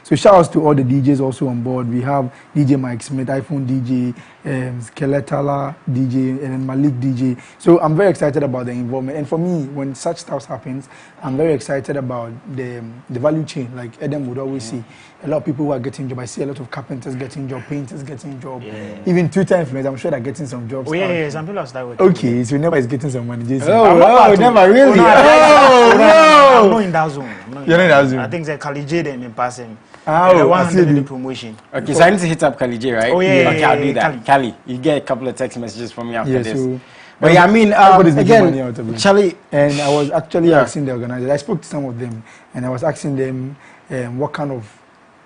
So shout outs to all the DJs also on board. We have DJ Mike Smith, iPhone DJ, Skeletala DJ, and then Malik DJ. So I'm very excited about the involvement. And for me, when such stuff happens, I'm very excited about the value chain. Like Adam would always see, a lot of people who are getting jobs. I see a lot of carpenters getting jobs, painters getting jobs, even Twitter influencers. I'm sure they're getting some jobs. Oh yeah, some people have started working. Okay, so never is getting some money. Jason. Oh, never really. No, I'm not in that zone. You're not in that zone. I think the Kali J then in passing. Oh, I see the promotion. Okay, so I need to hit up Kali J, right? Oh yeah, okay, I'll do that. Kali, you get a couple of text messages from me after this. So, but yeah, I mean, again, Charlie, and I was actually asking the organizers. I spoke to some of them, and I was asking them what kind of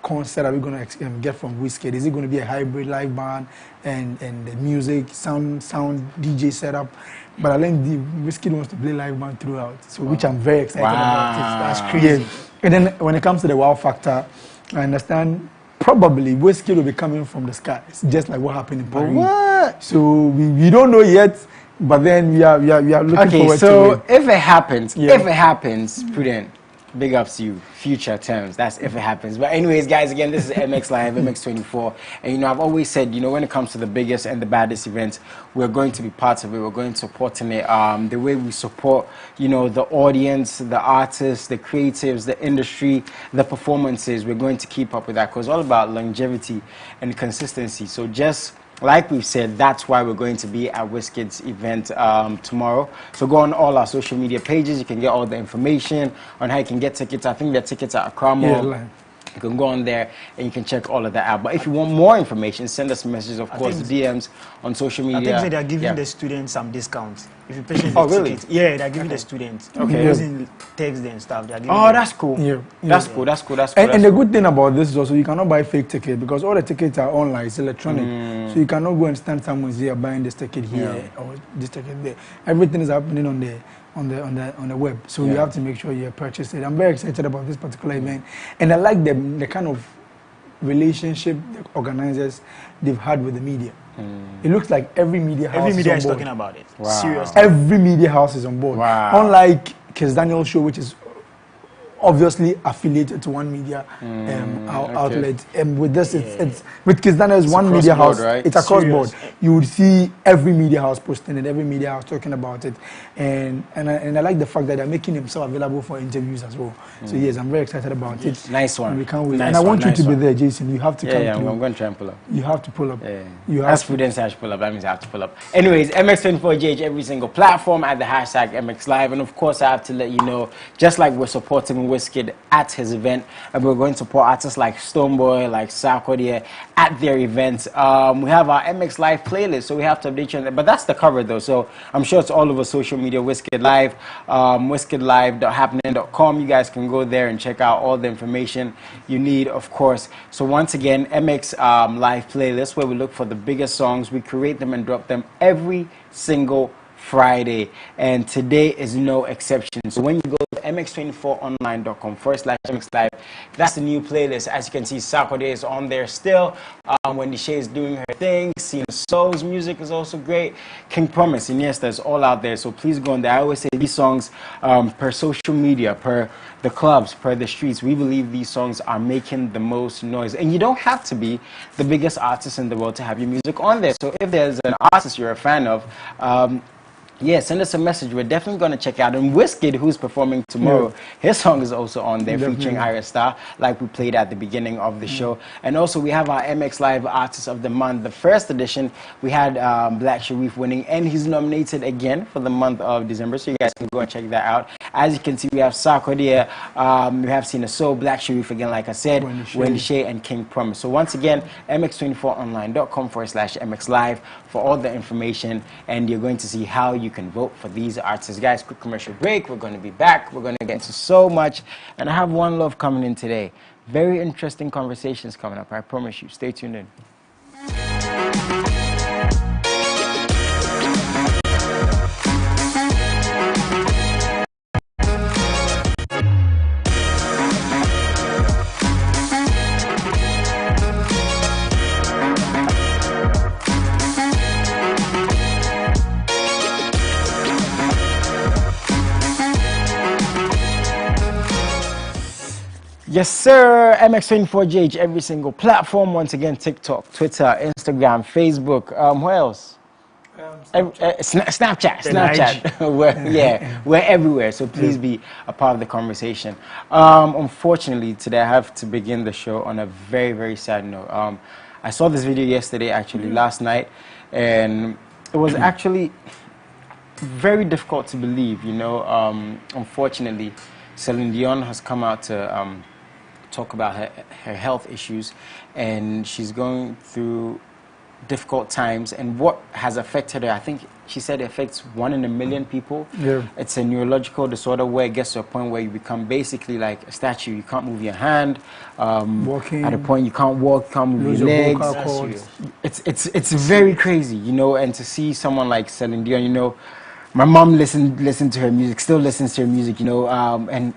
concert are we going to get from Wizkid? Is it going to be a hybrid live band and the music, sound DJ setup? But I learned Wizkid wants to play live band throughout, so which I'm very excited about. That's crazy. Yeah. And then when it comes to the wow factor, I understand probably Wizkid will be coming from the skies, just like what happened in Paris. What? So we don't know yet, but then we are looking forward to it. So if it happens, Prudent, big ups to you. Future terms, that's if it happens. But anyways, guys, again, this is MX Live, MX24. And, you know, I've always said, you know, when it comes to the biggest and the baddest events, we're going to be part of it. We're going to support in it. The way we support, you know, the audience, the artists, the creatives, the industry, the performances, we're going to keep up with that because it's all about longevity and consistency. So just like we've said, that's why we're going to be at Wizkid's event tomorrow. So go on all our social media pages. You can get all the information on how you can get tickets. I think there are tickets at Accra Mall. You can go on there and you can check all of that out. But if you want more information, send us messages, of course, DMs on social media. I think they're giving the students some discounts. If you purchase the ticket. Yeah, they're giving the students. Okay. Using text and stuff. They're giving that's cool. Yeah. That's cool. And the good thing about this is also you cannot buy fake tickets because all the tickets are online. It's electronic. So you cannot go and stand somewhere here buying this ticket here or this ticket there. Everything is happening on the web, so you have to make sure you purchase it. I'm very excited about this particular event, and I like the kind of relationship the organizers they've had with the media. It looks like every media house is talking about it. Wow. Seriously, every media house is on board. Wow. Unlike Kiss Daniel's show, which is obviously affiliated to one media outlet. And with this, it's with Kiss Daniel's one media house. Right? It's across board. You would see every media house posting it, every media house talking about it, and I like the fact that they're making themselves available for interviews as well. So yes, I'm very excited about it. Nice one. And we can't wait. Nice and I want one, you to be there, Jason. You have to come. I'm going to try and pull up. You have to pull up. As Prudence has to pull up, that means I have to pull up. Anyways, MX24GH every single platform at the hashtag MX Live, and of course I have to let you know, just like we're supporting Wizkid at his event, and we're going to support artists like Stoneboy, like Sarkodie at their events. We have our MX Live playlist, so we have to update you on that. But that's the cover though, so I'm sure it's all over social media. Wizkid Live, wizkidlive.happening.com. You guys can go there and check out all the information you need, of course. So once again, MX Live playlist, where we look for the biggest songs. We create them and drop them every single Friday, and today is no exception. So when you go to mx24online.com/mxlive, that's the new playlist. As you can see, Sarkodie is on there still. Wendy Shay is doing her thing. Cena Soul's music is also great. King Promise, Iniesta is all out there. So please go on there. I always say these songs, per social media, per the clubs, per the streets, we believe these songs are making the most noise. And you don't have to be the biggest artist in the world to have your music on there. So if there's an artist you're a fan of, send us a message. We're definitely going to check out. And Wizkid, who's performing tomorrow, his song is also on there, featuring Ira Star, like we played at the beginning of the show. And also, we have our MX Live Artist of the Month. The first edition, we had Black Sharif winning, and he's nominated again for the month of December. So you guys can go and check that out. As you can see, we have Sarkodie, we have Cena Soul, Black Sharif again, like I said, Wendy Shay, and King Promise. So once again, mx24online.com/MX Live for all the information, and you're going to see how you can vote for these artists. Guys, quick commercial break. We're going to be back. We're going to get into so much, and I have one love coming in today. Very interesting conversations coming up, I promise you. Stay tuned in. Yes, sir. MX24GH, every single platform. Once again, TikTok, Twitter, Instagram, Facebook. Where else? Snapchat. We're everywhere. So please be a part of the conversation. Unfortunately, today I have to begin the show on a very, very sad note. I saw this video yesterday, actually, last night, and it was actually very difficult to believe, you know. Unfortunately, Celine Dion has come out to talk about her health issues, and she's going through difficult times, and what has affected her, I think she said it affects 1 in a million people. It's a neurological disorder where it gets to a point where you become basically like a statue. You can't move your hand. Walking. At a point you can't walk, can't move your legs. It's very crazy, you know. And to see someone like Celine Dion, you know, my mom listened to her music, still listens to her music, you know, and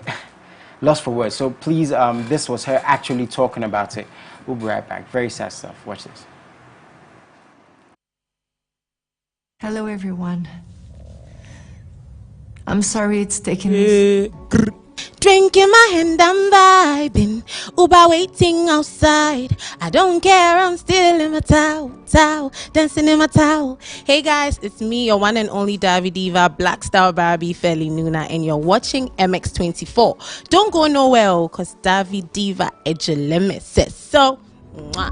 lost for words. So please, this was her actually talking about it. We'll be right back. Very sad stuff. Watch this. Hello, everyone. I'm sorry it's taken this. Drink in my hand, I'm vibing. Uber waiting outside. I don't care, I'm still in my towel, dancing in my towel. Hey guys, it's me, your one and only Davi Diva, Black Star Barbie, Feli Nuna, and you're watching MX24. Don't go nowhere, cause Davi Diva Ejeleme says so. Mwah.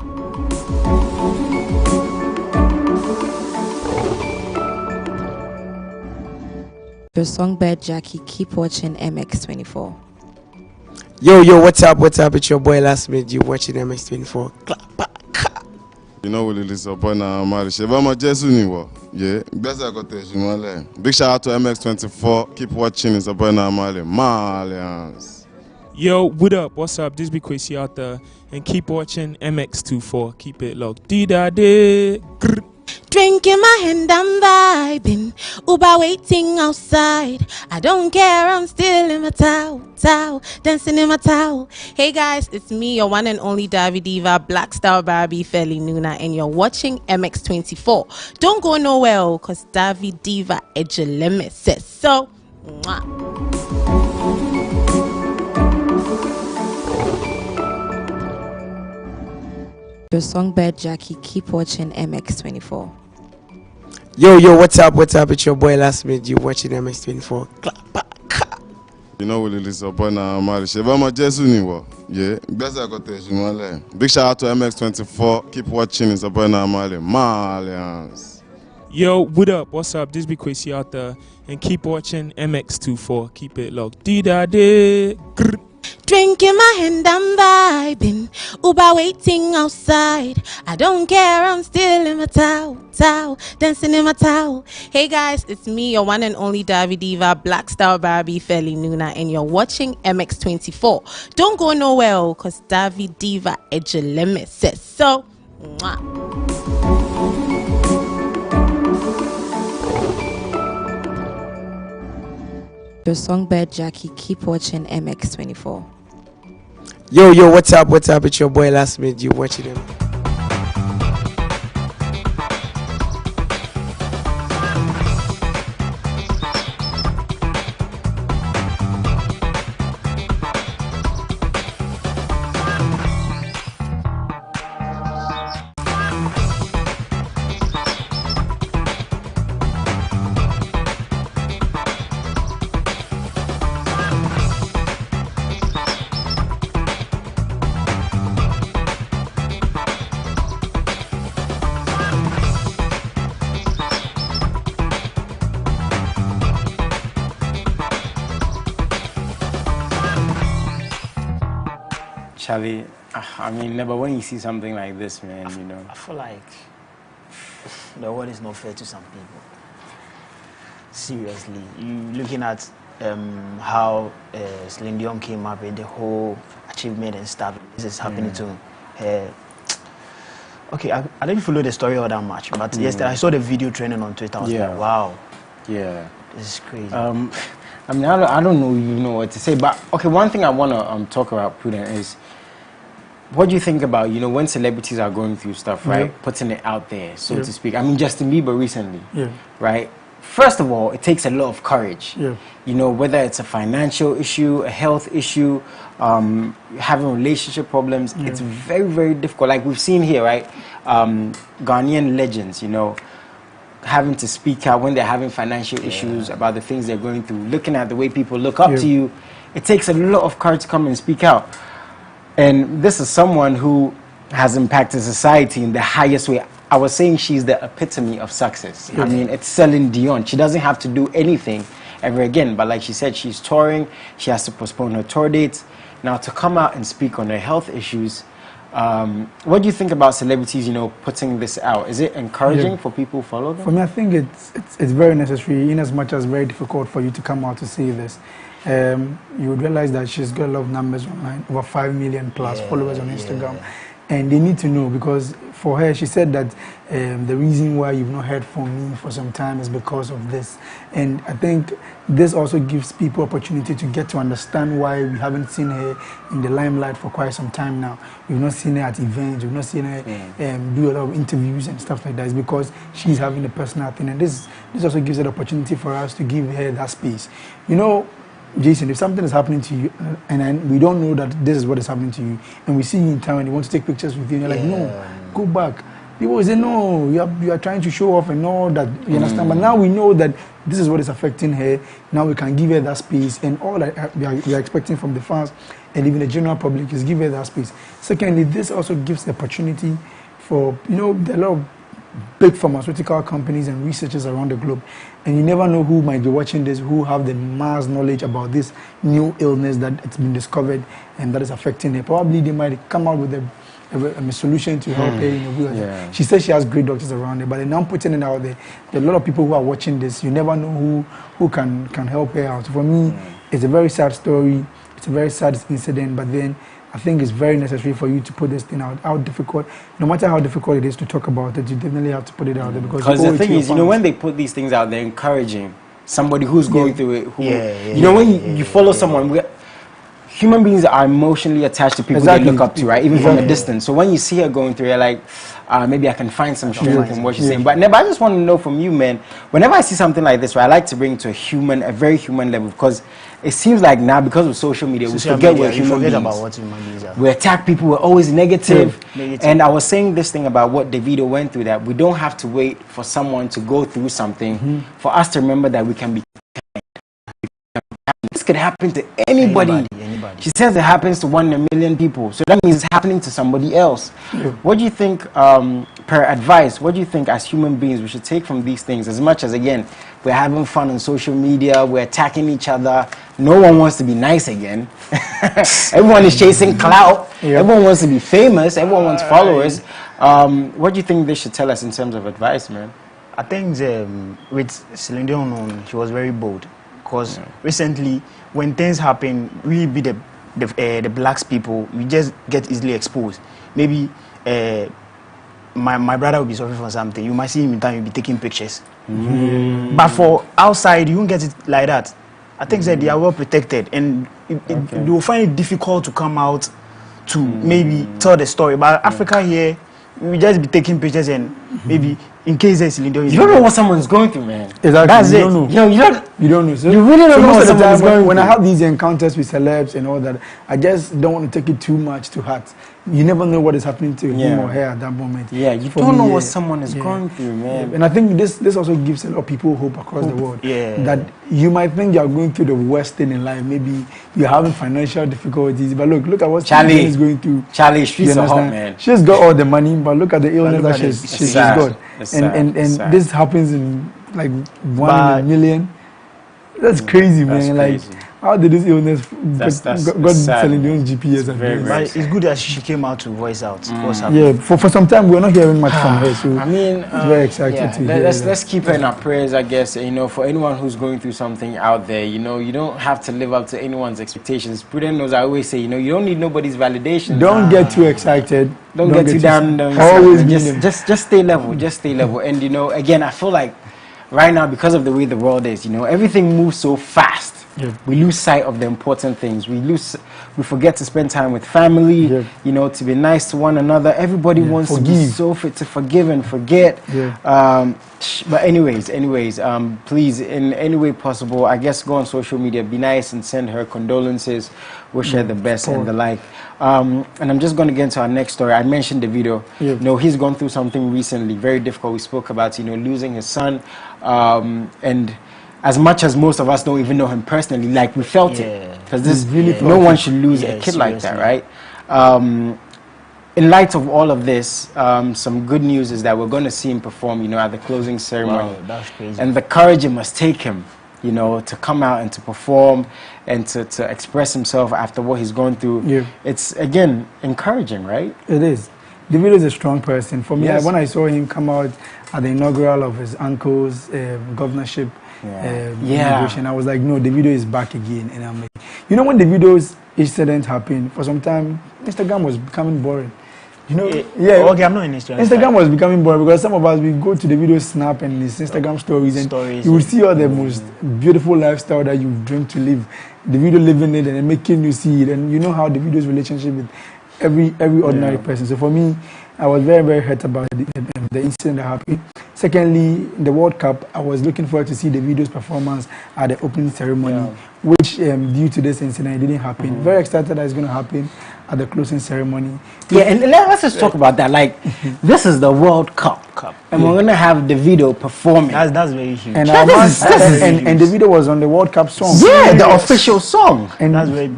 Your songbird Jackie, keep watching MX24. Yo, what's up? It's your boy Last Minute. You watching MX24. You know what it is upon Mali. Shevama Jesuniwa. Yeah, best I got this. Big shout out to MX24. Keep watching. It's upon Mali. Malians. Yo, what up? What's up? This be Quasi out there, and keep watching MX24. Keep it locked. Dee-da-dee. Drink in my hand, I'm vibing. Uber waiting outside. I don't care, I'm still in my towel, dancing in my towel. Hey guys, it's me, your one and only Davi Diva, Black Star Barbie, Feli Nuna, and you're watching MX24. Don't go nowhere, cause Davi Diva Ejeleme says so. Mwah. Your songbird Jackie, keep watching MX24. Yo, what's up? It's your boy Last Minute. You watching MX24. You know what it is upon Mali. Shevama Jesuniwa. Yeah, best I got this. Big shout out to MX24. Keep watching. It's upon Mali. Malians. Yo, what up? What's up? This be Quasi out there, and keep watching MX24. Keep it locked. Dee-da-dee. Drink in my hand, I'm vibing. Uber waiting outside. I don't care, I'm still in my towel, dancing in my towel. Hey guys, it's me, your one and only Davi Diva, Black Star Barbie, Feli Nuna, and you're watching MX24. Don't go nowhere, cause Davi Diva Ejeleme says so. Mwah. Your songbird Jackie, keep watching MX24. Yo, what's up? It's your boy Last Minute. You watching him. Charlie, I mean, never when you see something like this, man, you know. I feel like the world is not fair to some people. Seriously, you looking at how Celine Dion came up with the whole achievement and stuff. This is happening to her. Okay, I didn't follow the story all that much, but yesterday I saw the video trending on Twitter. I was like, wow. Yeah. This is crazy. I mean, I don't know, you know what to say, but okay, one thing I want to talk about, Prudent, is what do you think about, you know, when celebrities are going through stuff, right? Putting it out there, so to speak. I mean, Justin Bieber recently, right? first of all, it takes a lot of courage. Yeah. You know, whether it's a financial issue, a health issue, having relationship problems, it's very, very difficult. Like we've seen here, right? Ghanaian legends, you know, having to speak out when they're having financial issues about the things they're going through, looking at the way people look up to you. It takes a lot of courage to come and speak out. And this is someone who has impacted society in the highest way. I was saying she's the epitome of success. I mean, it's Celine Dion. She doesn't have to do anything ever again. But like she said, she's touring. She has to postpone her tour dates. Now, to come out and speak on her health issues, what do you think about celebrities, you know, putting this out? Is it encouraging for people who follow them? For me, I think it's very necessary, in as much as very difficult for you to come out to say this. You would realize that she's got a lot of numbers online, over 5 million plus followers on Instagram. And they need to know, because for her, she said that the reason why you've not heard from me for some time is because of this. And I think this also gives people opportunity to get to understand why we haven't seen her in the limelight for quite some time now. We've not seen her at events, we've not seen her do a lot of interviews and stuff like that. It's because she's having a personal thing. And this also gives an opportunity for us to give her that space. You know, Jason, if something is happening to you and we don't know that this is what is happening to you, and we see you in town and you want to take pictures with you, and you're like, no, go back. People will say, no, you are trying to show off and all that, you understand? But now we know that this is what is affecting her. Now we can give her that space, and all that we are expecting from the fans and even the general public is give her that space. Secondly, this also gives the opportunity for, you know, there are a lot of big pharmaceutical companies and researchers around the globe, and you never know who might be watching this, who have the mass knowledge about this new illness that it's been discovered and that is affecting her. Probably they might come out with a solution to help her in a way. She says she has great doctors around her, but they're now putting it out there. There are a lot of people who are watching this. You never know who can help her out. So for me, it's a very sad story. It's a very sad incident, but then I think it's very necessary for you to put this thing out. How difficult, no matter how difficult it is to talk about it, you definitely have to put it out there, because the thing is, you know, when they put these things out, they're encouraging somebody who's going through it. You know, when you follow someone, human beings are emotionally attached to people they look up to, right? Even from a distance. So when you see her going through, you're like, maybe I can find some strength in what she's saying. But I just want to know from you, man, whenever I see something like this, right, I like to bring it to a very human level, because it seems like now, because of social media, we forget we're human beings. About what human beings are. We attack people, we're always negative. And I was saying this thing about what Davido went through, that we don't have to wait for someone to go through something for us to remember that we can be kind. This could happen to anybody. She says it happens to 1 in a million people, so that means it's happening to somebody else. What do you think, per advice, what do you think as human beings we should take from these things? As much as, again, we're having fun on social media, we're attacking each other, no one wants to be nice again. Everyone is chasing clout, everyone wants to be famous, everyone wants followers. What do you think they should tell us in terms of advice, man? I think with Celine Dion, she was very bold, because recently, when things happen, we be the blacks people, we just get easily exposed. Maybe my brother will be suffering from something. You might see him in time, you'll be taking pictures. But for outside, you won't get it like that. I think that they are well protected, and they will find it difficult to come out to maybe tell the story. But Africa here, we just be taking pictures, and maybe in case there's you don't know what someone's going through, man. Exactly. That's you it. Don't know. You don't know. So, you really don't know what someone's going through. When I have these encounters with celebs and all that, I just don't want to take it too much to heart. You never know what is happening to him or her at that moment. Yeah, you don't know what someone is going through, man. And I think this also gives a lot of people hope across the world. That you might think you are going through the worst thing in life. Maybe you're having financial difficulties, but look at what Charlie is going through. Charlie, streets are hot, man. She's got all the money, but look at the illness that she's got. And this happens in like 1 in a million. That's crazy, man. Crazy. Like, how did this illness got Celine Dion's GPS? But it's good that she came out to voice out what's Yeah, happening. for some time we're not hearing much from her, so I mean, it's very excited to hear. Let's keep her in our prayers, I guess. You know, for anyone who's going through something out there, you know, you don't have to live up to anyone's expectations. Prudent knows, I always say, you know, you don't need nobody's validation. Don't get too excited. Don't get too down. Always just stay level. Just stay level. And you know, again, I feel like right now, because of the way the world is, you know, everything moves so fast. we lose sight of the important things. We forget to spend time with family, you know, to be nice to one another. Everybody wants to be so fit to forgive and forget. But anyways, please, in any way possible, I guess go on social media, be nice and send her condolences, wish her the best and the like. And I'm just going to get into our next story. I mentioned the video. You know, he's gone through something recently, very difficult. We spoke about, you know, losing his son, and as much as most of us don't even know him personally, like we felt it, because this really no one should lose a kid like that, right? In light of all of this, some good news is that we're going to see him perform, you know, at the closing ceremony. Wow, that's crazy. And the courage it must take him, you know, to come out and to perform and to express himself after what he's gone through. It's, again, encouraging, right? It is. Davido is a strong person. For me, when I saw him come out at the inaugural of his uncle's governorship inauguration, I was like, no, Davido is back again. And I'm like, you know, when Davido's incident happened, for some time, Instagram was becoming boring. You know, okay, I'm not in Instagram. Instagram was becoming boring because some of us, we go to the video snap and his Instagram stories and you will see all the most beautiful lifestyle that you dream to live. The video living it and making you see it, and you know how the video's relationship with every ordinary person. So for me, I was very, very hurt about the incident that happened. Secondly, the World Cup, I was looking forward to see the video's performance at the opening ceremony, which due to this incident, it didn't happen. Very excited that it's going to happen at the closing ceremony. And let's just talk about that. Like, this is the World Cup. And we're going to have the video performing. That's very huge. And, and the video was on the World Cup song. Yeah, the official song. And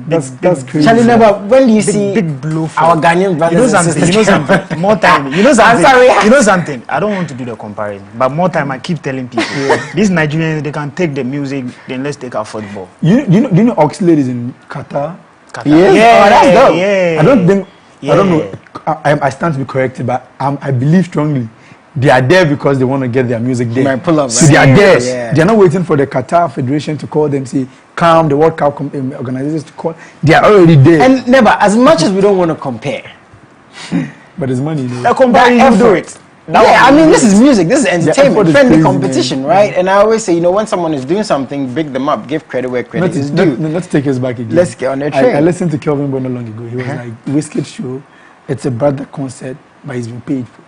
that's crazy. Charlie, when do you see big blow our Ghanaian brothers? You know something. More time. You know something. I'm sorry. You know something. I don't want to do the comparison, but more time I keep telling people, these Nigerians, they can take the music, then let's take our football. Do you know Oxlade is in Qatar? Yes. That's dope. I don't think. I don't know. I stand to be corrected, but I believe strongly they are there because they want to get their music there. Pull up, so they are there. They are not waiting for the Qatar Federation to call them, say, come, the World Cup organizers to call. They are already there. And never, as much as we don't want to compare, but there's money. You do it. I mean, this is music, this is entertainment, friendly competition, right? And I always say, you know, when someone is doing something, big them up, give credit where credit is due. Let's take us back again. Let's get on the train. I listened to Kelvin Bono long ago. He was like, Wizkid show, it's a brother concert, but he's been paid for.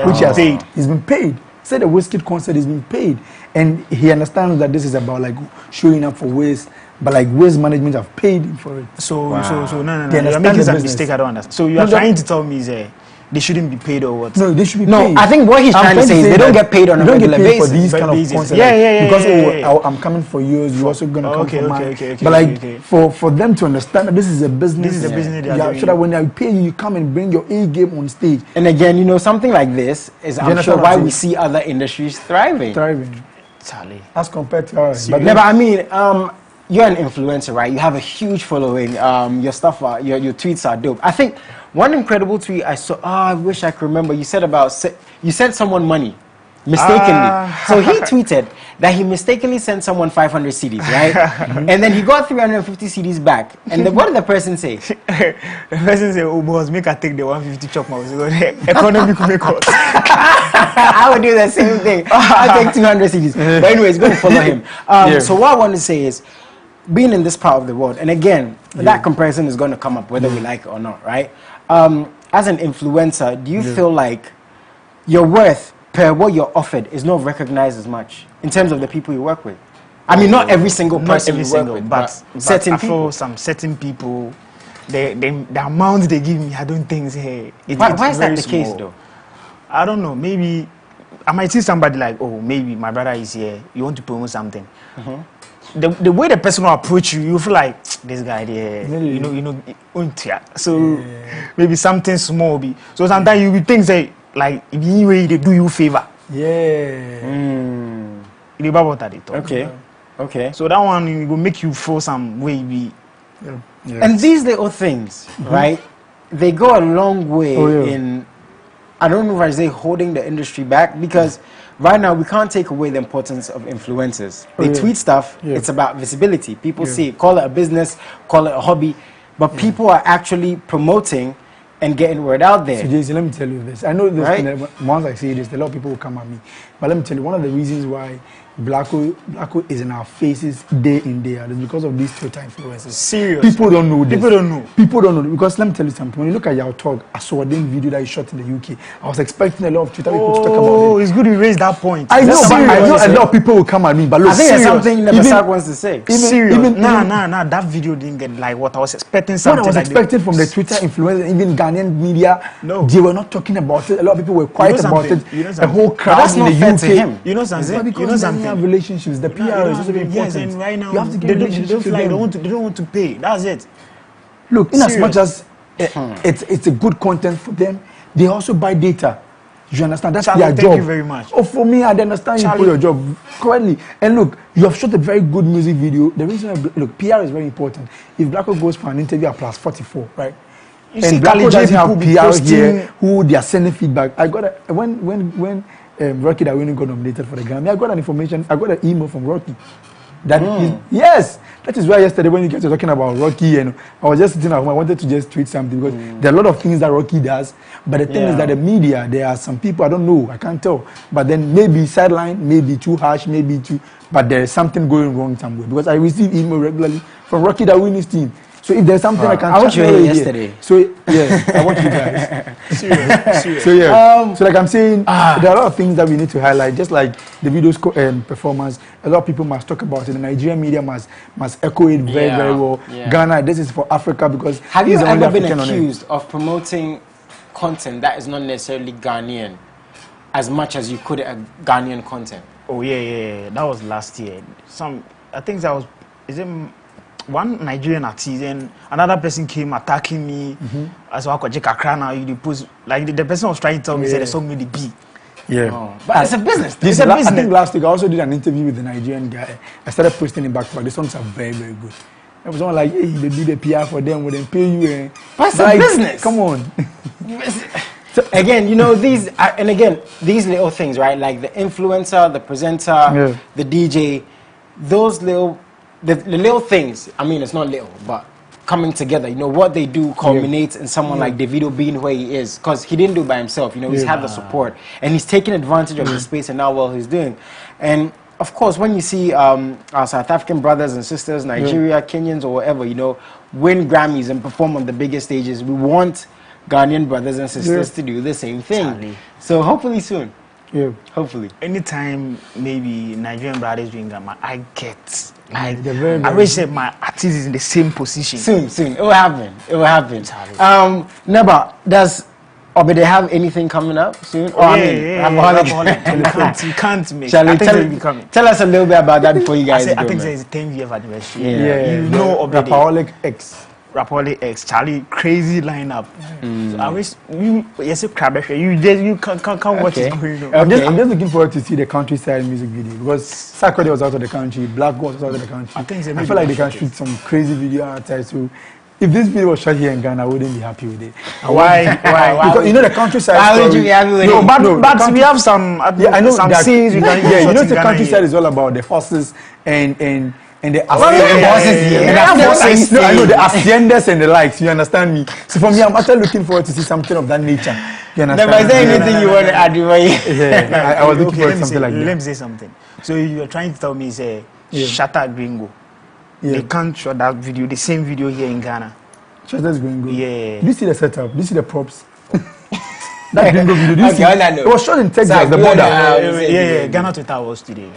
Which he has paid. He's been paid. Said the Wizkid concert has been paid. And he understands that this is about like showing up for Wiz, but like Wiz management have paid him for it. So no. You're making a mistake, I don't understand. So you are trying to tell me they shouldn't be paid or what? No, they should be paid. No, I think what he's trying to say is they don't get paid on a regular basis. For these kind of concerts. Because I'm coming for you, you're also going to come for mine. But like, for them to understand that this is a business. This is a business they are doing. So that when I pay you, you come and bring your A game on stage. And again, you know, something like this is, I'm sure, why we see other industries thriving. Charlie. As compared to ours. But I mean, you're an influencer, right? You have a huge following. Your stuff, your tweets are dope. I think one incredible tweet I saw. I wish I could remember. You said you sent someone money mistakenly. So he tweeted that he mistakenly sent someone 500 CDs, right? And then he got 350 CDs back. And then what did the person say? The person said, "Oh boss, make I take the 150 chop my economic records." I would do the same thing. I'll take 200 CDs. But anyways, go and follow him. So what I want to say is, being in this part of the world, and again, that comparison is going to come up whether we like it or not, right? As an influencer, do you feel like your worth per what you're offered is not recognized as much in terms of the people you work with? I mean, not every single person you work with, but certain people. I feel some certain people, the amount they give me, I don't think why is that the case though? I don't know. Maybe I might see somebody like, oh, maybe my brother is here. You want to promote something. The way the person will approach you, you feel like this guy there, you know, so maybe something small be. So sometimes you will think say like in any way they do you favor. Okay. So that one will make you feel some way be. And these little things, right? They go a long way in. I don't know if I say holding the industry back, because right now we can't take away the importance of influencers. They tweet stuff, it's about visibility. People see it, call it a business, call it a hobby, but people are actually promoting and getting word out there. So Jason, let me tell you this. I know this, once I say this, a lot of people will come at me. But let me tell you, one of the reasons why Blacko is in our faces day in, day out. It's because of these Twitter influencers. Serious. People don't know this. People don't know. People don't know. Because let me tell you something. When you look at your talk, I saw a video that you shot in the UK. I was expecting a lot of Twitter people to talk about it. Oh, it's good you raised that point. I know a lot of people will come at me, but look, I think there's something Nebasak wants to say. Nah. That video didn't get like what I was expecting. Something what I was like expecting from the Twitter influencers, even Ghanaian media, they were not talking about it. A lot of people were quiet about it. A whole crowd in the UK. To him. You know something? Because you know something. Have relationships. The PR is also very important. Yes, and right now you have to get they don't want to pay. That's it. Look, in as much as it's a good content for them, they also buy data. You understand? That's Charlie, their job. Thank you very much. Oh, for me, I understand Charlie. you put your job correctly. And look, you have shot a very good music video. The reason, look, PR is very important. If Blacko goes for an interview at plus 44, right? You and Blacko doesn't have PR here who they are sending feedback. I got when Rocky Dawini got nominated for the Grammy, I got an information. I got an email from Rocky. Yes, that is why yesterday when you guys were talking about Rocky, and I was just sitting at home, I wanted to just tweet something because there are a lot of things that Rocky does, but the thing is that the media, there are some people I don't know, I can't tell, but then maybe sideline, maybe too harsh, maybe too, but there is something going wrong somewhere because I receive email regularly from Rocky Dawini's team. So if there's something I can watched you yesterday. So yeah, I want you guys. Serious. So yeah, so like I'm saying, there are a lot of things that we need to highlight. Just like the video's performance, a lot of people must talk about it. The Nigerian media must echo it very well. Yeah. Ghana, this is for Africa because have you ever been African accused of promoting content that is not necessarily Ghanaian as much as you could a Ghanaian content? Oh yeah. That was last year. I think that was one Nigerian artist and another person came attacking me. As I got Kakra now, you post like the person was trying to tell me that the song made the beat. Yeah, but it's a business. It's a business. I think last week I also did an interview with the Nigerian guy. I started posting it back to back. The songs are very, very good. It was all like, hey, they do the PR for them, will they pay you? But it's a business. Come on. So again, you know, these little things, right? Like the influencer, the presenter, the DJ, those little things. I mean, it's not little, but coming together, you know, what they do culminates in someone like Davido being where he is, because he didn't do it by himself. You know, he's had the support, and he's taking advantage of the space and now what he's doing. And of course, when you see our South African brothers and sisters, Nigeria, Kenyans, or whatever, you know, win Grammys and perform on the biggest stages, we want Ghanaian brothers and sisters to do the same thing. Charlie. So hopefully soon. Yeah, hopefully. Anytime maybe Nigerian brothers doing Ghana, I get. I wish that my artist is in the same position. Soon. It will happen. Neba, does Obede have anything coming up soon? You can't make. Tell us a little bit about that before you guys go. I think there's a 10-year anniversary. You know Obede. Rapoli X, Charlie, crazy lineup. So I wish you can't watch it going on. I'm just looking forward to see the countryside music video because Sarkodie was out of the country, Black was out of the country. I feel like they can shoot some crazy video outside. So if this video was shot here in Ghana, I wouldn't be happy with it. Why? Because you know the countryside. Why would you be happy with it? But we have some. I know some scenes. You know the countryside is all about the horses and the the haciendas and the likes. You understand me? So for me, I'm actually looking forward to see something of that nature. You understand? Is there anything you want to add? I was looking forward to something like that. Let me say something. So you're trying to tell me, say, Shatta Gringo. They can't show that video, the same video here in Ghana. Shatta's Gringo. Yeah. Do you see the setup? Do you see the props? That Gringo video. Do you see? It was shot in Texas, the border. Yeah. Ghana Twitter was today.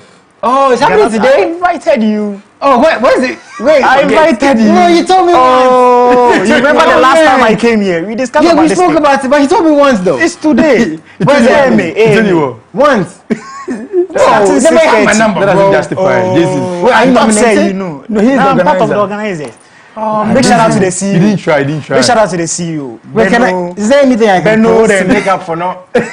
Oh, it's happening today? I invited you. Oh, what is it? Wait, I invited you. No, you told me once. You remember the last time I came here? We discussed about we spoke about it, but you told me once though. It's today. What's that? Once. That doesn't justify it. Wait, are you nominated? No, he's part of the organizer. Big shout out to the CEO. He didn't try. Big shout out to the CEO. Wait, is there anything I can post to make up for no? Is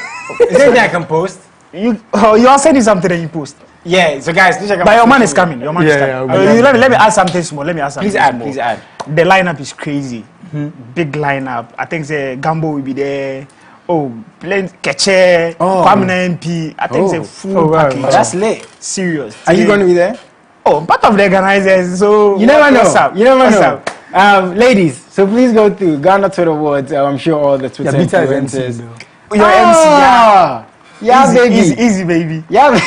there anything I can post? You are sending something and you post. Yeah, so guys, but your man is coming. Let me add something small. Please add. The lineup is crazy. Big lineup. I think the Gambo will be there. Playing Keche, Kwamina MP. I think it's a full package. That's late. Serious. Are you going to be there? Part of the organizers. So you never know. You never know. Ladies, so please go to Ghana Twitter Awards. I'm sure all the Twitter influencers. Your MC, Yeah, baby. Easy, baby. Yeah.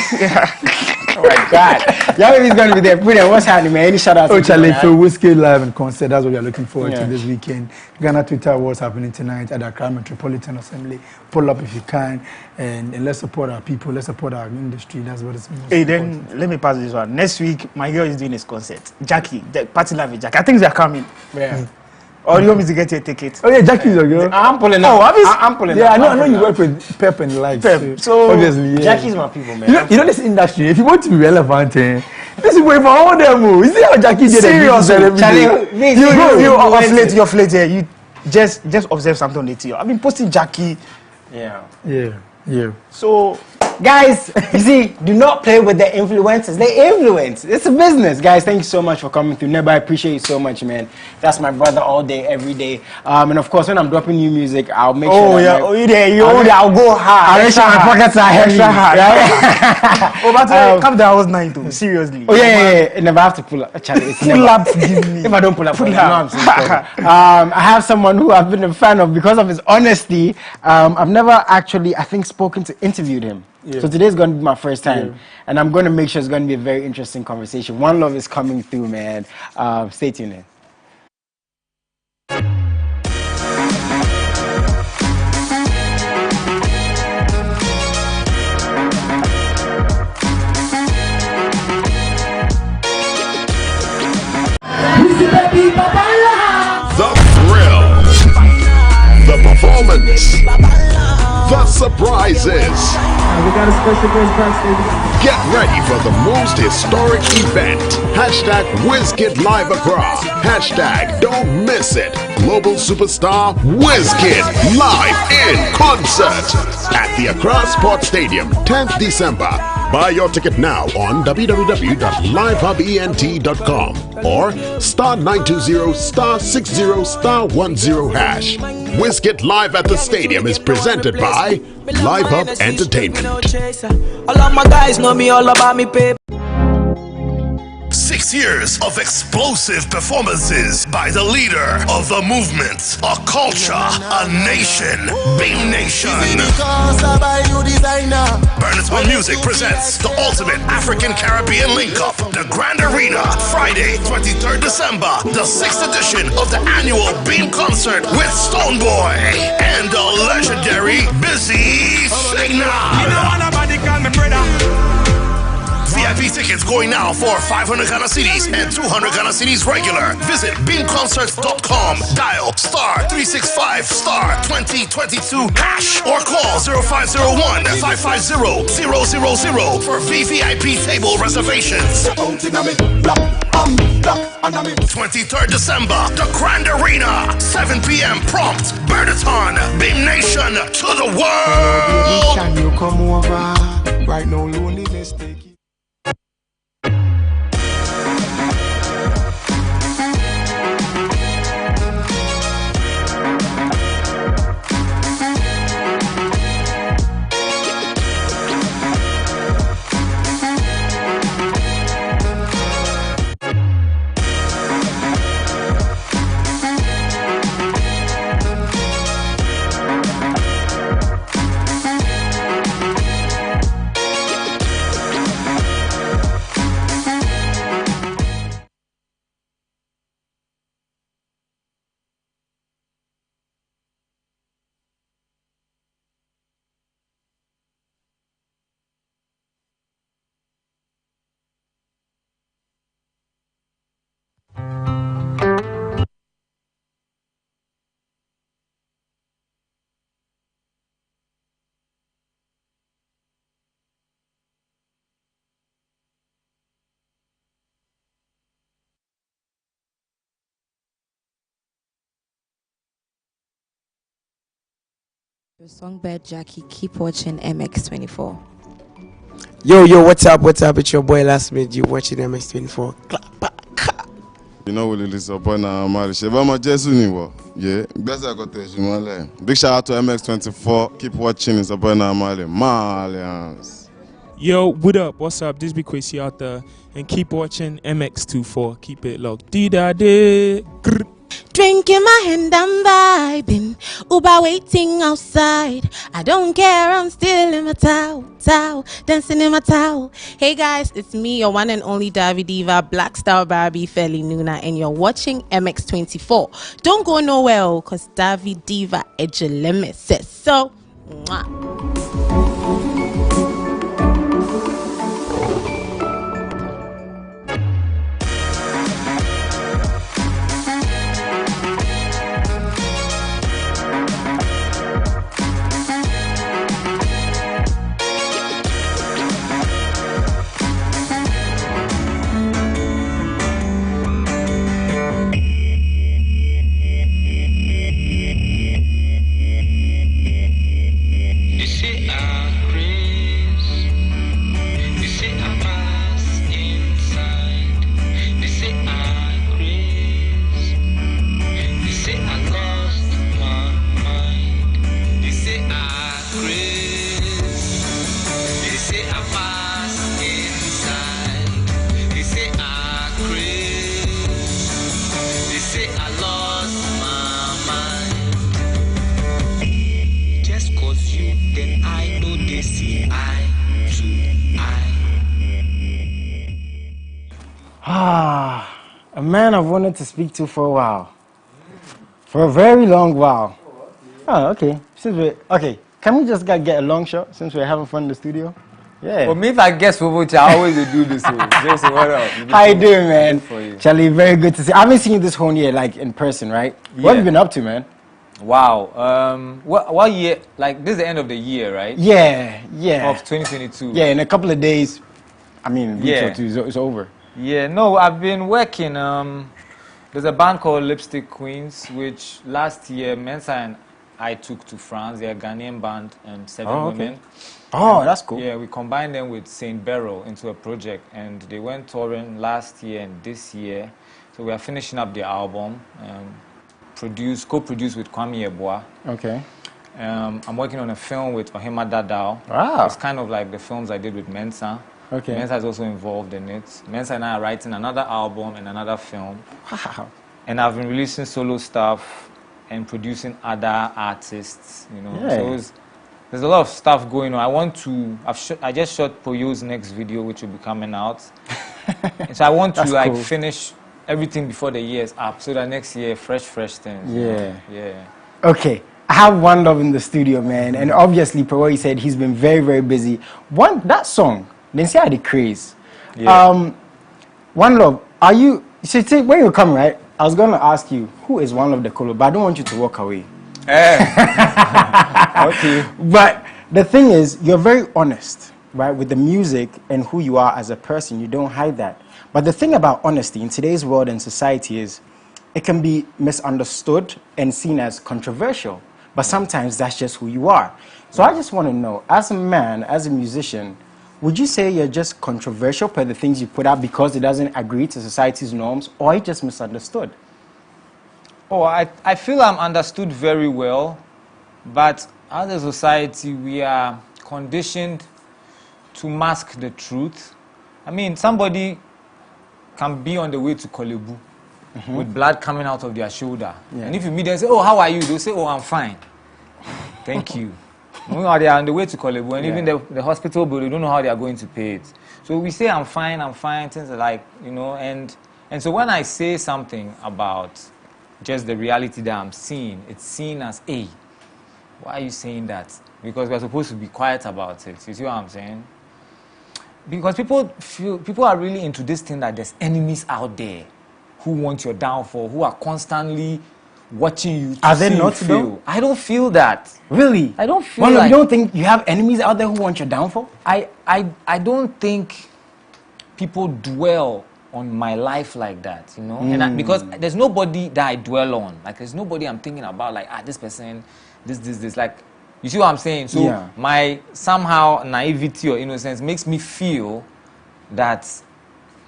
Oh my God. Your baby's going to be there. Brilliant. What's happening, man? Any shout out Oh, to Charlie, you, so Whiskey Live and concert, that's what we are looking forward Yeah. to this weekend. Ghana Twitter Awards happening tonight at the Accra Metropolitan Assembly. Pull up if you can, and let's support our people, let's support our industry. That's what it's Hey, then let me pass this one. Next week, my girl is doing his concert. Jackie, the party live with Jackie. I think they're coming. Yeah. Or you want me to get you a ticket? Oh yeah, Jackie's your girl. I'm pulling up. Oh, obviously. I'm pulling Yeah, up. I know you work with Pep and Light. Pep, so obviously, yeah. Jackie's my people, man. You know this industry, if you want to be relevant, this is way for all them. You see how Jackie did Seriously, Charlie, you you offlate here. You just observe something on the TV. I've been posting Jackie. Yeah. Yeah. So Guys, you see, do not play with the influencers. They influence. It's a business. Guys, thank you so much for coming through. Neba, I appreciate you so much, man. That's my brother all day, every day. And of course, when I'm dropping new music, I'll make sure. Oh yeah, I'll go hard. I'll make sure my pockets are heavy. Extra hard. Right? Oh, but come down, I was 9 too. Seriously. Oh yeah. Never have to pull up. Charlie, it's Pull never. up, give me. If I don't pull up, Pull no, up. I'm so sorry. I have someone who I've been a fan of because of his honesty. I've never actually, I think, interviewed him. Yeah. So today's going to be my first time, and I'm going to make sure it's going to be a very interesting conversation. One Love is coming through, man. Stay tuned in. The thrill, the performance, the surprises. We got a special guest backstage. Get ready for the most historic event. Hashtag WizKid Live Accra. Hashtag don't miss it. Global superstar WizKid live in concert at the Accra Sports Stadium, 10th December. Buy your ticket now on www.livehubent.com or *920*60*10#. WizKid Live at the Stadium is presented by Live Hub Entertainment. All of my guys know me all about me, paper. 6 years of explosive performances by the leader of the movement, a culture, a nation, Beam Nation. Burnet's Music presents the ultimate African Caribbean link-up, the Grand Arena, Friday, 23rd December, the 6th edition of the annual Beam concert with Stoneboy and the legendary Busy Signal. VIP tickets going now for 500 Ghana cedis and 200 Ghana cedis regular. Visit beamconcerts.com. Dial *365*2022# or call 0501-550-000 for VVIP table reservations. 23rd December, the Grand Arena, 7 p.m. prompt. Burnathon, Beam Nation to the world. Can you come over? Right now, loneliness take you. Your songbird Jackie, keep watching MX24. Yo, what's up? It's your boy Last Minute. You watching MX24. You know what it is upon Mali. Shebama Jesu niwo. Yeah. Best I got to Big shout out to MX24. Keep watching. It's upon Mali. Malians. Yo, what up? What's up? This be Kwesi out there, and keep watching MX24. Keep it locked. D-da-day. Drink in my hand, I'm vibing. Uber waiting outside. I don't care, I'm still in my towel, dancing in my towel. Hey guys, it's me, your one and only Davi Diva, Black Star Barbie, Feli Nuna, and you're watching MX24. Don't go nowhere, cause Davi Diva Ejeleme says so. Mwah. A man I've wanted to speak to for a while. For a very long while. Oh, okay. Okay, can we just get a long shot since we're having fun in the studio? Yeah. Well, me, if I guess for which I always do this. Jason, what up? How you doing, man? Charlie, very good to see. I haven't seen you this whole year, like in person, right? Yeah. What have you been up to, man? Wow. What year? Like, this is the end of the year, right? Yeah. Of 2022. Yeah, in a couple of days, I mean, week or two, it's over. Yeah, no, I've been working. There's a band called Lipstick Queens, which last year Mensa and I took to France. They're a Ghanaian band, 7 women. Oh, that's cool. Yeah, we combined them with Saint Beryl into a project, and they went touring last year and this year. So we are finishing up the album, co-produced with Kwame Yeboah. Okay. I'm working on a film with Ohima Dadao. Wow. It's kind of like the films I did with Mensa. Okay. Mensa is also involved in it. Mensa and I are writing another album and another film. Wow. And I've been releasing solo stuff and producing other artists, you know. Yeah. So there's a lot of stuff going on. I just shot Poyo's next video, which will be coming out. And so I want to finish everything before the year is up, so that next year, fresh things. Yeah. Okay. I have One Love in the studio, man. And obviously, Poyo said he's been very, very busy. That song, then see how the craze. Yeah. One Love, when you come, right? I was going to ask you, who is One Love the Colo, but I don't want you to walk away. Okay. But the thing is, you're very honest, right, with the music and who you are as a person. You don't hide that. But the thing about honesty in today's world and society is it can be misunderstood and seen as controversial. But sometimes that's just who you are. So I just want to know, as a man, as a musician, would you say you're just controversial per the things you put out because it doesn't agree to society's norms, or are you just misunderstood? Oh, I feel I'm understood very well, but as a society, we are conditioned to mask the truth. I mean, somebody can be on the way to Kolebu with blood coming out of their shoulder. Yeah. And if you meet them and say, oh, how are you? They'll say, oh, I'm fine. Thank you. They are on the way to Kolebu, and even the hospital bill, they don't know how they are going to pay it. So we say, I'm fine, things like, you know, and so when I say something about just the reality that I'm seeing, it's seen as, hey, why are you saying that? Because we're supposed to be quiet about it. You see what I'm saying? Because people are really into this thing that there's enemies out there who want your downfall, who are constantly watching you. Are they not though? I don't feel that. Really? I don't feel like... You don't think you have enemies out there who want your downfall? I don't think people dwell on my life like that, you know? And because there's nobody that I dwell on. Like, there's nobody I'm thinking about, like, this person, this. Like, you see what I'm saying? So my somehow naivety or innocence makes me feel that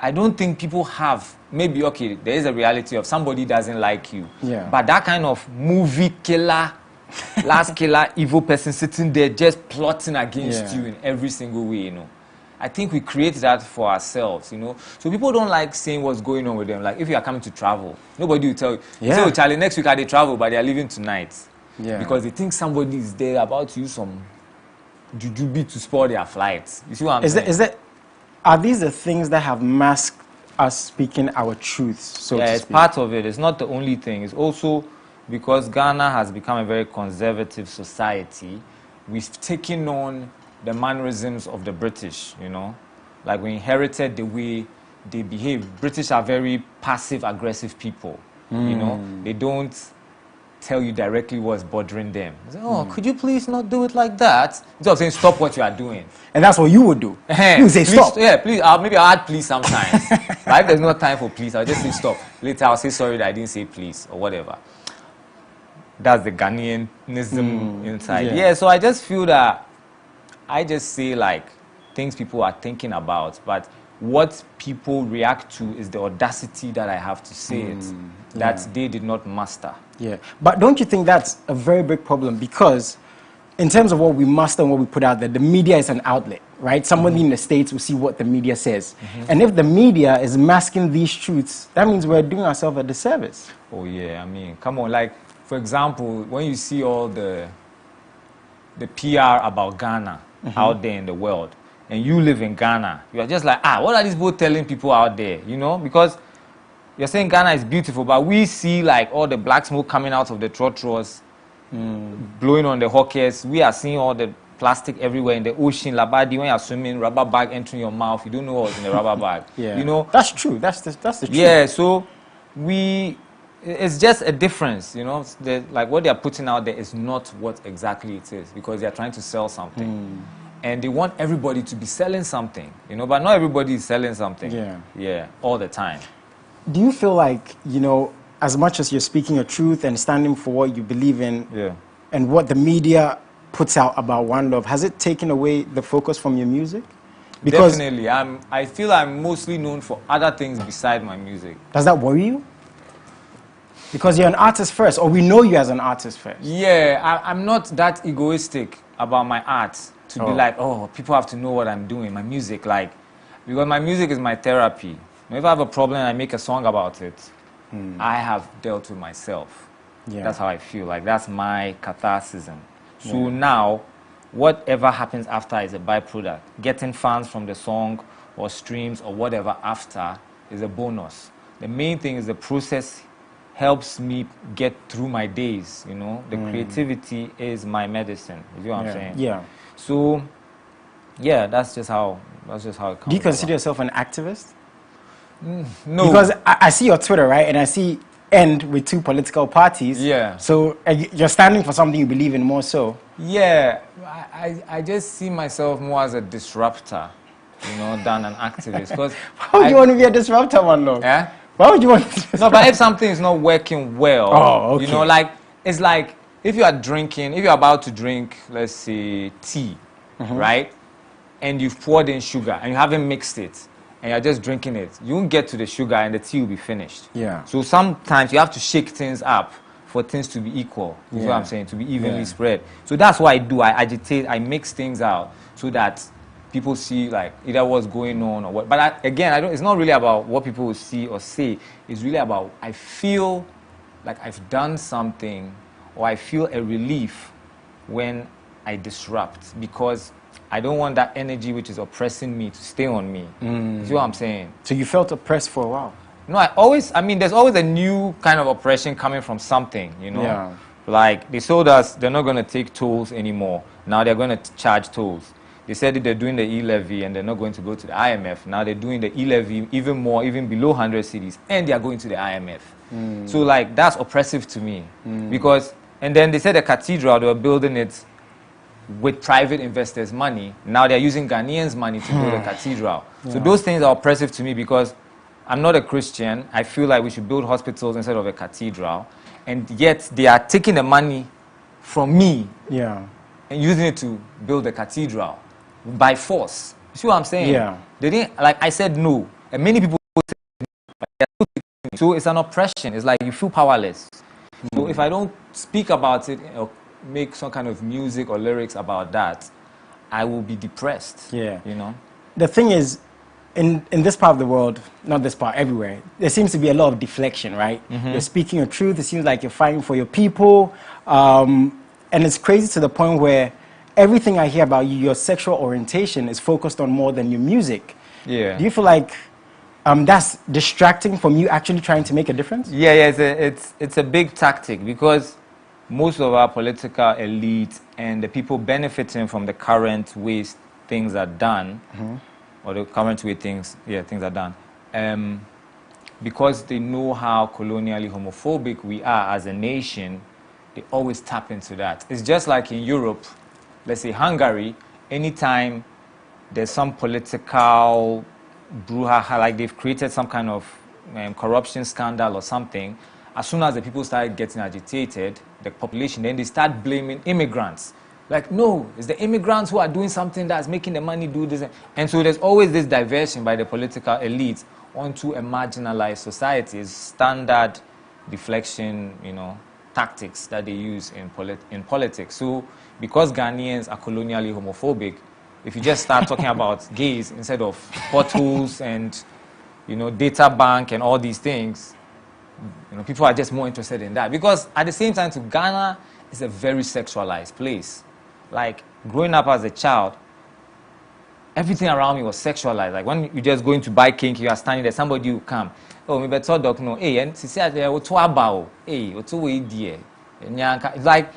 I don't think people have, maybe, okay, there is a reality of somebody doesn't like you. Yeah. But that kind of movie killer, last killer, evil person sitting there just plotting against you in every single way, you know. I think we create that for ourselves, you know. So people don't like saying what's going on with them. Like if you are coming to travel, nobody will tell you. Yeah. Say, oh, Charlie, next week they travel, but they are leaving tonight. Yeah. Because they think somebody is there about to use some jujube to spoil their flights. You see what I'm saying? Are these the things that have masked us speaking our truths? So yeah, to it's speak? part of it. It's not the only thing. It's also because Ghana has become a very conservative society. We've taken on the mannerisms of the British, you know. Like we inherited the way they behave. British are very passive, aggressive people, you know. They don't tell you directly what's bothering them. They say, oh, could you please not do it like that? Instead of saying, stop what you are doing. And that's what you would do. You would say, please, stop. Yeah, please. Maybe I'll add please sometimes. But if there's no time for please, I'll just say stop. Later, I'll say sorry that I didn't say please or whatever. That's the Ghanaianism inside. Yeah, so I just feel that I just say like things people are thinking about, but what people react to is the audacity that I have to say it, that they did not master. Yeah, but don't you think that's a very big problem? Because in terms of what we master and what we put out there, the media is an outlet, right? Somebody in the States will see what the media says. And if the media is masking these truths, that means we're doing ourselves a disservice. Oh yeah, I mean, come on, like, for example, when you see all the PR about Ghana out there in the world, and you live in Ghana, you are just like, what are these both telling people out there, you know? Because you're saying Ghana is beautiful, but we see like all the black smoke coming out of the trotros, blowing on the hawkers. We are seeing all the plastic everywhere in the ocean. Labadi, when you're swimming, rubber bag entering your mouth, you don't know what's in the rubber bag. You know? That's true. That's the truth. Yeah, so it's just a difference, you know? Like what they're putting out there is not what exactly it is, because they're trying to sell something. And they want everybody to be selling something, you know, but not everybody is selling something. Yeah, all the time. Do you feel like, you know, as much as you're speaking your truth and standing for what you believe in, and what the media puts out about One Love, has it taken away the focus from your music? Because definitely. I feel I'm mostly known for other things beside my music. Does that worry you? Because you're an artist first, or we know you as an artist first. Yeah, I'm not that egoistic about my art to be like, oh, people have to know what I'm doing, my music, like, because my music is my therapy. If I have a problem and I make a song about it, I have dealt with myself. That's how I feel. Like, that's my catharsis. So now, whatever happens after is a byproduct. Getting fans from the song or streams or whatever after is a bonus. The main thing is the process helps me get through my days, you know. The creativity is my medicine. You see what I'm saying? Yeah. So, yeah, that's just how it comes. Do you consider yourself an activist? No. Because I see your Twitter, right? And I see end with 2 political parties. Yeah. So you're standing for something you believe in more so. Yeah. I just see myself more as a disruptor, you know, than an activist. Because why would you want to be a disruptor, One Love? Yeah? Why would you want to? No, but if something is not working well, you know, like, it's like, if you are drinking, if you're about to drink, let's say, tea, right? And you've poured in sugar and you haven't mixed it, and you're just drinking it, you won't get to the sugar and the tea will be finished. Yeah. So sometimes you have to shake things up for things to be equal. You know what I'm saying? To be evenly spread. So that's what I do. I agitate, I mix things out so that people see like either what's going on or what. But again, it's not really about what people will see or say. It's really about, I feel like I've done something, or I feel a relief when I disrupt, because I don't want that energy which is oppressing me to stay on me. You see what I'm saying? So you felt oppressed for a while? No, I mean, there's always a new kind of oppression coming from something, you know? Yeah. Like, they told us they're not going to take tolls anymore. Now they're going to charge tolls. They said that they're doing the e-levy and they're not going to go to the IMF. Now they're doing the e-levy even more, even below 100 cities, and they're going to the IMF. So, like, that's oppressive to me. Because, and then they said the cathedral, they were building it with private investors' money. Now they're using Ghanaians' money to build a cathedral. So those things are oppressive to me, because I'm not a Christian. I feel like we should build hospitals instead of a cathedral. And yet they are taking the money from me and using it to build a cathedral by force. You see what I'm saying? Yeah. They didn't, like, I said no. And many people said no, but they're still taking it. So it's an oppression. It's like you feel powerless. So if I don't speak about it or make some kind of music or lyrics about that, I will be depressed. Yeah. You know? the thing is, in this part of the world, not this part, everywhere, there seems to be a lot of deflection, right? You're speaking your truth. It seems like you're fighting for your people. And it's crazy to the point where everything I hear about you, your sexual orientation is focused on more than your music. Yeah. Do you feel like that's distracting from you actually trying to make a difference? Yeah, it's a big tactic because most of our political elite and the people benefiting from the current ways things are done, or the current way things are done, because they know how colonially homophobic we are as a nation, they always tap into that. It's just like in Europe, let's say Hungary, anytime there's some political brouhaha, like they've created some kind of corruption scandal or something, as soon as the people start getting agitated, the population, then they start blaming immigrants. Like, no, it's the immigrants who are doing something that's making the money do this. And so there's always this diversion by the political elite onto a marginalized society. It's standard deflection, tactics that they use in politics. So because Ghanaians are colonially homophobic, if you just start talking about gays instead of potholes and, data bank and all these things, people are just more interested in that. Because at the same time, to Ghana, it's a very sexualized place. Like, growing up as a child, everything around me was sexualized. Like, when you just going to buy cake, you are standing there, somebody will come. Oh, maybe talk doc no. Hey, and she said, "What's about? Hey, what's away there?" It's like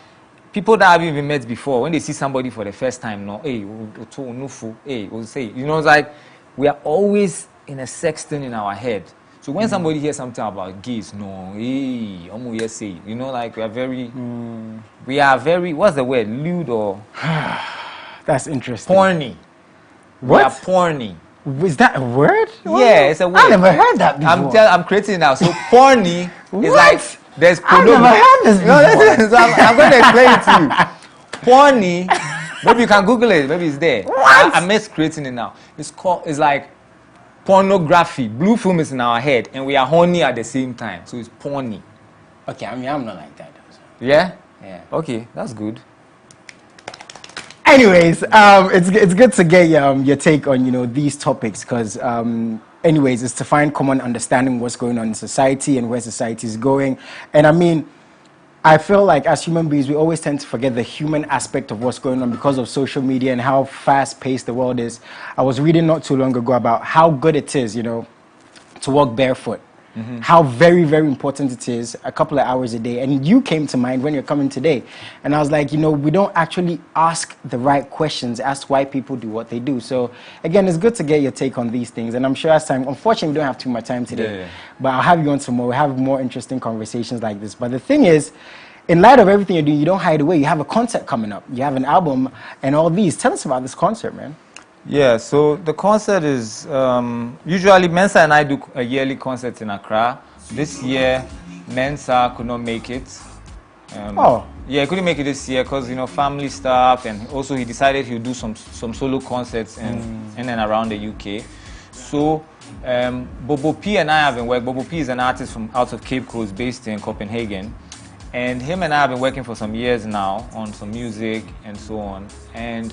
people that have even met before, when they see somebody for the first time, no, hey, hey, we'll say, it's like we are always in a sex thing in our head. So when somebody hears something about gays, no, hey, say, like we are very, what's the word, lewd or? That's interesting. Porny. What? We are porny. Is that a word? Yeah, it's a word. I never heard that before. I'm creating it now. So porny is like there's I've never heard this before. So I'm going to explain it to you. Porny, maybe you can Google it. Maybe it's there. What? I'm just creating it now. It's like pornography. Blue film is in our head, and we are horny at the same time. So it's porny. Okay, I mean, I'm not like that. Yeah? Yeah. Okay, that's good. Anyways, it's good to get your take on these topics because anyways, it's to find common understanding what's going on in society and where society is going. And I mean, I feel like as human beings, we always tend to forget the human aspect of what's going on because of social media and how fast-paced the world is. I was reading not too long ago about how good it is, to walk barefoot. How very, very important it is, a couple of hours a day. And you came to mind when you're coming today. And I was like, we don't actually ask the right questions as to why people do what they do. So, again, it's good to get your take on these things. And I'm sure as time, unfortunately, we don't have too much time today. But I'll have you on tomorrow. We'll have more interesting conversations like this. But the thing is, in light of everything you're doing, you don't hide away. You have a concert coming up. You have an album and all these. Tell us about this concert, man. Yeah, so the concert is, usually Mensa and I do a yearly concert in Accra. This year, Mensa could not make it. Yeah, he couldn't make it this year because, family stuff, and also he decided he would do some solo concerts in and around the UK. So, Bobo P and I have been working. Bobo P is an artist from out of Cape Coast based in Copenhagen. And him and I have been working for some years now on some music and so on. And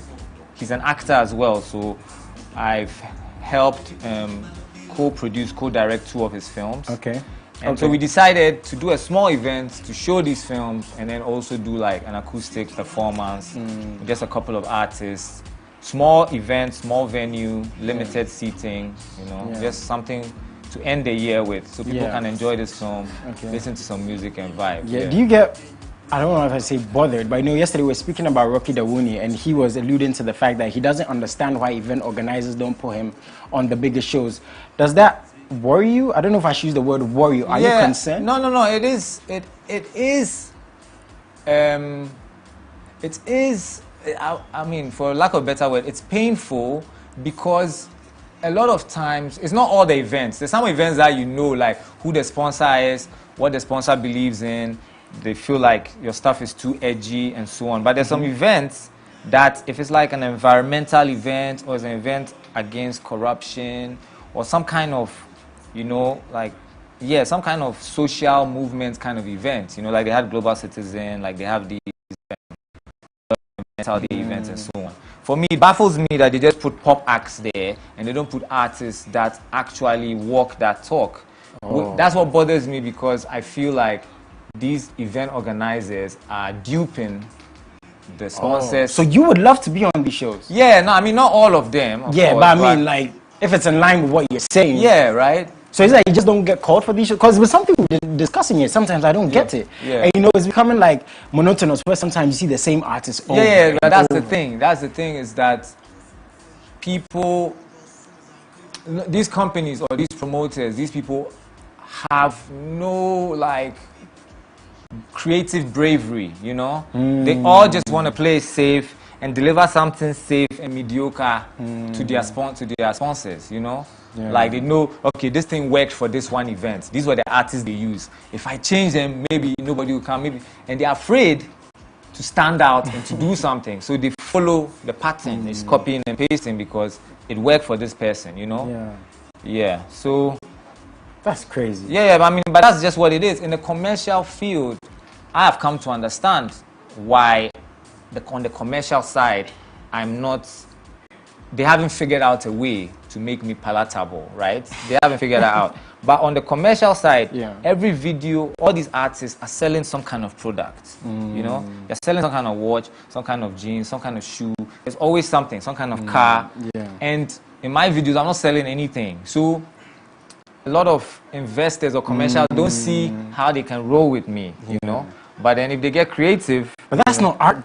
he's an actor as well, so I've helped co-produce, co-direct 2 of his films. Okay. And so we decided to do a small event to show these films and then also do like an acoustic performance with just a couple of artists. Small event, small venue, limited seating, just something to end the year with so people can enjoy this film, listen to some music and vibe. Yeah. Do you get, I don't know if I say bothered, but yesterday we were speaking about Rocky Dawuni and he was alluding to the fact that he doesn't understand why event organizers don't put him on the biggest shows. Does that worry you? I don't know if I should use the word worry. Are you concerned? No. It is, I mean, for lack of a better word, it's painful because a lot of times, it's not all the events. There's some events that like who the sponsor is, what the sponsor believes in. They feel like your stuff is too edgy and so on. But there's some events that if it's like an environmental event or it's an event against corruption or some kind of, some kind of social movement kind of event, like they had Global Citizen, like they have these out the events and so on. For me, it baffles me that they just put pop acts there and they don't put artists that actually walk that talk. That's what bothers me, because I feel like these event organizers are duping the sponsors. So you would love to be on these shows? Yeah, no, I mean, not all of them. Of Yeah, course, but I mean, like, if it's in line with what you're saying. Yeah, right? So it's like you just don't get called for these shows? Because with some people discussing it, sometimes I don't get it. Yeah. And you know, it's becoming like monotonous, where sometimes you see the same artist over Yeah, but that's over. the thing. That's the thing, is that people, these companies or these promoters, these people have no, like, creative bravery, you know? They all just want to play safe and deliver something safe and mediocre to their sponsors, you know? Like, they know, okay, this thing worked for this one event. These were the artists they use. If I change them, maybe nobody will come. Maybe, and they're afraid to stand out and to do something. So they follow the pattern. It's copying and pasting because it worked for this person, you know? Yeah. So that's crazy. Yeah, I mean, but that's just what it is. In the commercial field, I have come to understand why on the commercial side, they haven't figured out a way to make me palatable, right? They haven't figured that out. But on the commercial side, every video, all these artists are selling some kind of product, you know? They're selling some kind of watch, some kind of jeans, some kind of shoe. There's always something, some kind of car. And in my videos, I'm not selling anything. So a lot of investors or commercial don't see how they can roll with me, you know? But then if they get creative... But that's not art.